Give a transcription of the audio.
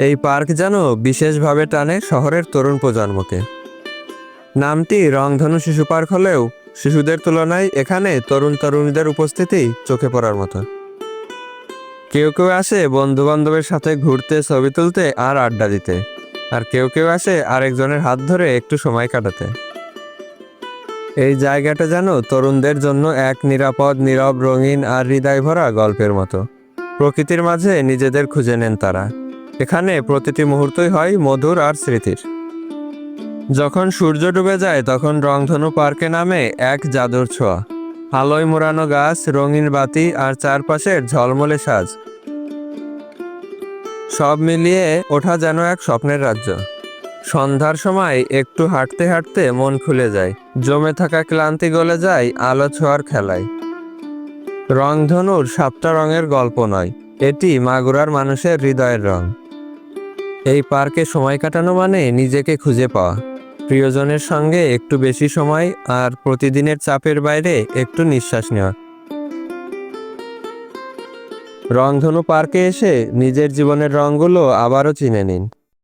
এই পার্ক যেন বিশেষভাবে টানে শহরের তরুণ প্রজন্মকে। নামটি রংধনু শিশু পার্ক হলেও শিশুদের তুলনায় এখানে তরুণ তরুণীদের উপস্থিতি চোখে পড়ার মতো। কেউ কেউ আসে বন্ধু বান্ধবের সাথে ঘুরতে, ছবি তুলতে আর আড্ডা দিতে, আর কেউ কেউ আসে আরেকজনের হাত ধরে একটু সময় কাটাতে। এই জায়গাটা যেন তরুণদের জন্য এক নিরাপদ, নীরব, রঙিন আর হৃদয় ভরা গল্পের মতো। প্রকৃতির মাঝে নিজেদের খুঁজে নেন তারা। এখানে প্রতিটি মুহূর্তই হয় মধুর আর স্মৃতির। যখন সূর্য ডুবে যায় তখন রংধনু পার্কে নামে এক জাদুর ছোঁয়া। আলোয় মোড়ানো গাছ, রঙিন বাতি আর চারপাশের ঝলমলে সাজ, সব মিলিয়ে ওঠা যেন এক স্বপ্নের রাজ্য। সন্ধ্যার সময় একটু হাঁটতে হাঁটতে মন খুলে যায়, জমে থাকা ক্লান্তি গলে যায় আলো ছোঁয়ার খেলায়। রংধনুর 7টা রঙের গল্প নয়, এটি মাগুরার মানুষের হৃদয়ের রং। এই পার্কে সময় কাটানো মানে নিজেকে খুঁজে পাওয়া, প্রিয়জনের সঙ্গে একটু বেশি সময় আর প্রতিদিনের চাপের বাইরে একটু নিঃশ্বাস নেওয়া। রংধনু পার্কে এসে নিজের জীবনের রঙগুলো আবারও চিনে নিন।